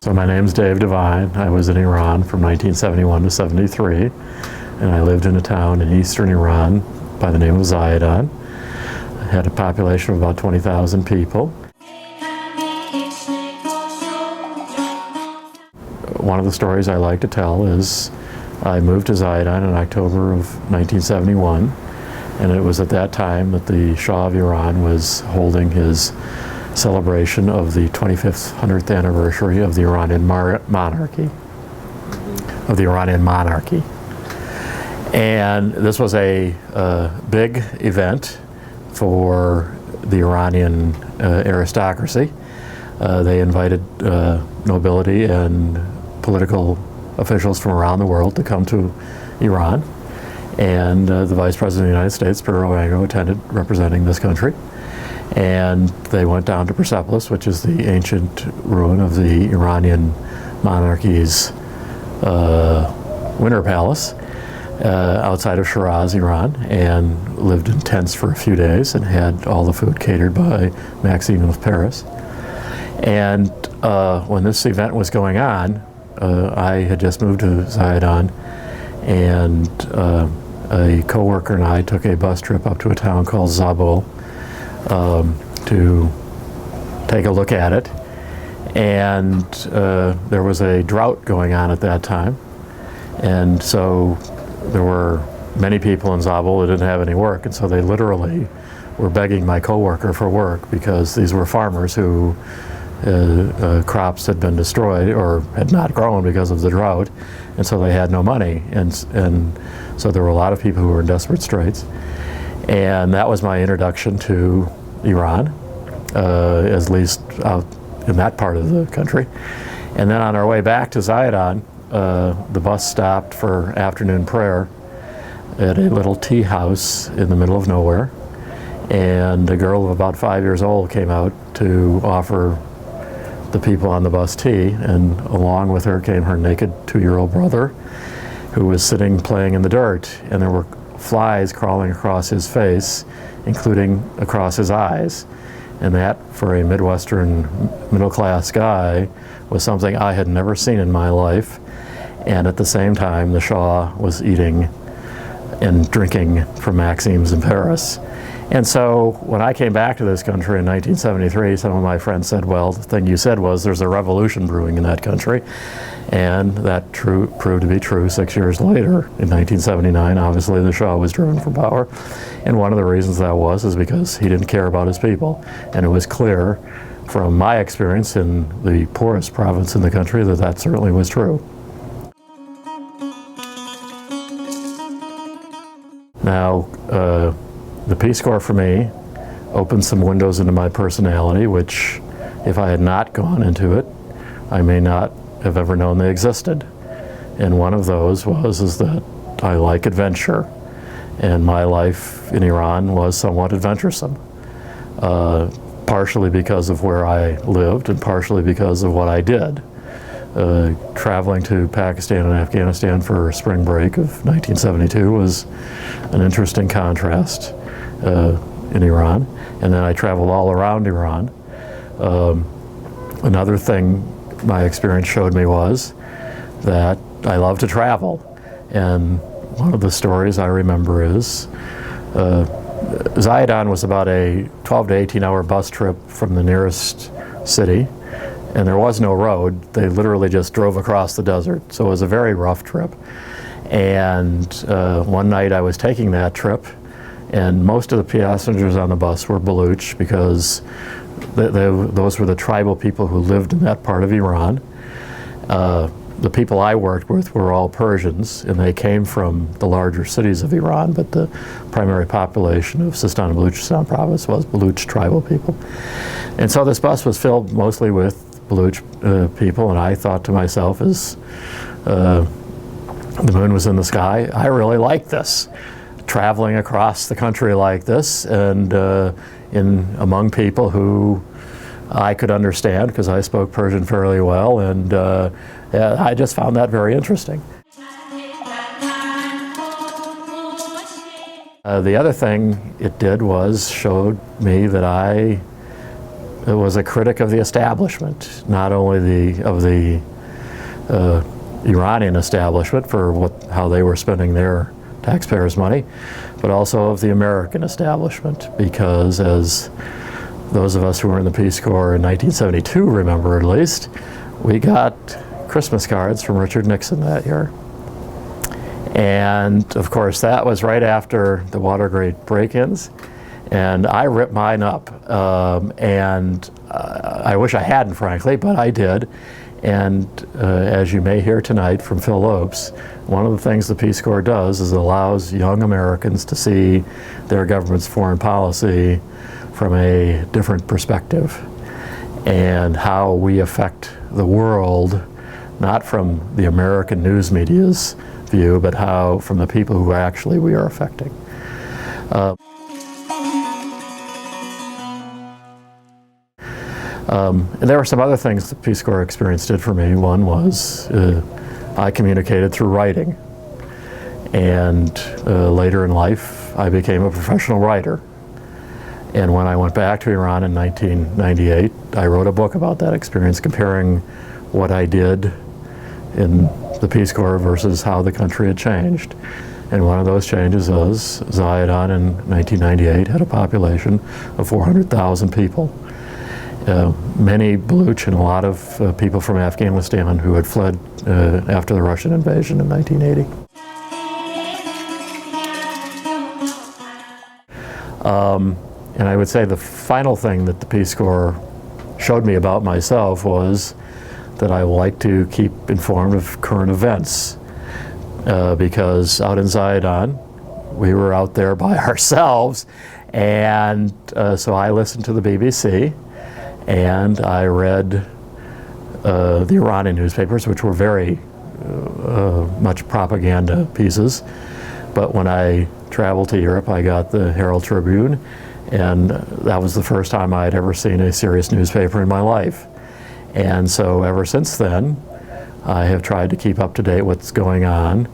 So my name's Dave Devine. I was in Iran from 1971 to 73, and I lived in a town in eastern Iran by the name of Zahedan. I had a population of about 20,000 people. One of the stories I like to tell is I moved to Zahedan in October of 1971, and it was at that time that the Shah of Iran was holding his celebration of the 25th, 100th anniversary of the Iranian monarchy. And this was a big event for the Iranian aristocracy. They invited nobility and political officials from around the world to come to Iran. And the Vice President of the United States, Brewing, attended representing this country. And they went down to Persepolis, which is the ancient ruin of the Iranian monarchy's winter palace outside of Shiraz, Iran, and lived in tents for a few days and had all the food catered by Maxime of Paris. And when this event was going on, I had just moved to Zahedan, and a co-worker and I took a bus trip up to a town called Zabul to take a look at it. And there was a drought going on at that time, and so there were many people in Zabul that didn't have any work, and so they literally were begging my co-worker for work because these were farmers who crops had been destroyed or had not grown because of the drought, and so they had no money, and so there were a lot of people who were in desperate straits. And that was my introduction to Iran, at least out in that part of the country. And then on our way back to Zahedan, the bus stopped for afternoon prayer at a little tea house in the middle of nowhere. And a girl of about 5 years old came out to offer the people on the bus tea, and along with her came her naked 2-year-old brother, who was sitting playing in the dirt, and there were flies crawling across his face, including across his eyes. And that, for a Midwestern middle-class guy, was something I had never seen in my life. And at the same time, the Shah was eating and drinking from Maxime's in Paris. And so when I came back to this country in 1973, some of my friends said, well, the thing you said was there's a revolution brewing in that country. And that proved to be true 6 years later. In 1979, obviously, the Shah was driven from power. And one of the reasons that was is because he didn't care about his people. And it was clear from my experience in the poorest province in the country that that certainly was true. Now, the Peace Corps for me opened some windows into my personality, which if I had not gone into it, I may not have ever known they existed. And one of those is that I like adventure, and my life in Iran was somewhat adventuresome, partially because of where I lived and partially because of what I did. Traveling to Pakistan and Afghanistan for spring break of 1972 was an interesting contrast in Iran, and then I traveled all around Iran. Another thing my experience showed me was that I love to travel, and one of the stories I remember is Zahedan was about a 12 to 18 hour bus trip from the nearest city, and there was no road. They literally just drove across the desert, so it was a very rough trip. And one night I was taking that trip, and most of the passengers on the bus were Baluch, because those were the tribal people who lived in that part of Iran. The people I worked with were all Persians, and they came from the larger cities of Iran, but the primary population of Sistan and Baluchistan province was Baluch tribal people. And so this bus was filled mostly with Baluch people, and I thought to myself, as the moon was in the sky, I really like this. Traveling across the country like this, and among people who I could understand, because I spoke Persian fairly well, and I just found that very interesting. The other thing it did was showed me that I was a critic of the establishment, not only of the Iranian establishment for how they were spending their taxpayers' money, but also of the American establishment, because as those of us who were in the Peace Corps in 1972 remember, at least, we got Christmas cards from Richard Nixon that year. And of course that was right after the Watergate break-ins, and I ripped mine up, and I wish I hadn't, frankly, but I did. And as you may hear tonight from Phil Lopes, one of the things the Peace Corps does is it allows young Americans to see their government's foreign policy from a different perspective, and how we affect the world, not from the American news media's view, but how from the people who actually we are affecting. And there were some other things the Peace Corps experience did for me. One was I communicated through writing, and later in life I became a professional writer. And when I went back to Iran in 1998, I wrote a book about that experience, comparing what I did in the Peace Corps versus how the country had changed. And one of those changes was Zion in 1998 had a population of 400,000 people. Many Baluch and a lot of people from Afghanistan who had fled after the Russian invasion in 1980. And I would say the final thing that the Peace Corps showed me about myself was that I like to keep informed of current events, because out in Zion, we were out there by ourselves, and so I listened to the BBC, and I read the Iranian newspapers, which were very much propaganda pieces. But when I traveled to Europe, I got the Herald Tribune, and that was the first time I had ever seen a serious newspaper in my life. And so ever since then, I have tried to keep up to date what's going on.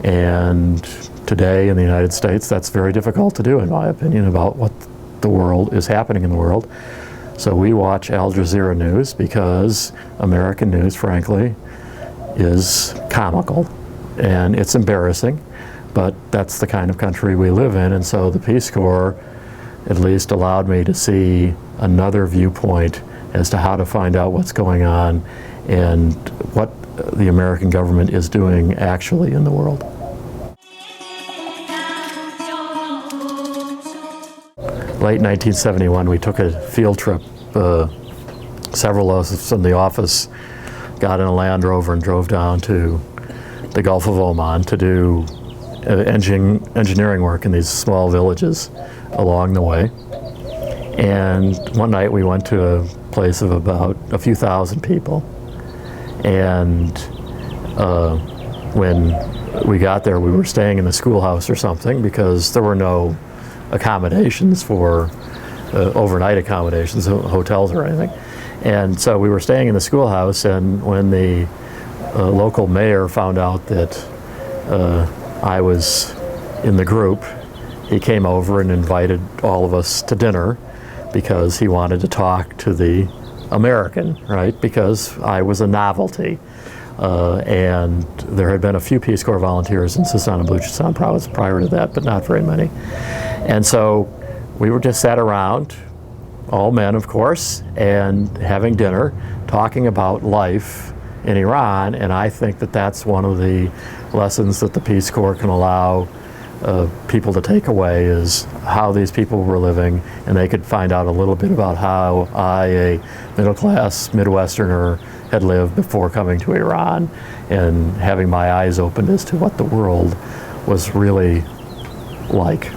And today in the United States, that's very difficult to do, in my opinion, about what the world is happening in the world. So we watch Al Jazeera News because American news, frankly, is comical and it's embarrassing, but that's the kind of country we live in. And so the Peace Corps at least allowed me to see another viewpoint as to how to find out what's going on and what the American government is doing actually in the world. Late 1971, we took a field trip. Several of us from the office got in a Land Rover and drove down to the Gulf of Oman to do engineering work in these small villages along the way. And one night we went to a place of about a few thousand people. And when we got there, we were staying in the schoolhouse or something because there were no accommodations for overnight accommodations, hotels or anything. And so we were staying in the schoolhouse, and when the local mayor found out that I was in the group, he came over and invited all of us to dinner because he wanted to talk to the American, right? Because I was a novelty. And there had been a few Peace Corps volunteers in Sistan and Baluchistan province prior to that, but not very many. And so we were just sat around, all men of course, and having dinner, talking about life in Iran. And I think that that's one of the lessons that the Peace Corps can allow people to take away, is how these people were living, and they could find out a little bit about how I, a middle-class Midwesterner, had lived before coming to Iran, and having my eyes opened as to what the world was really like.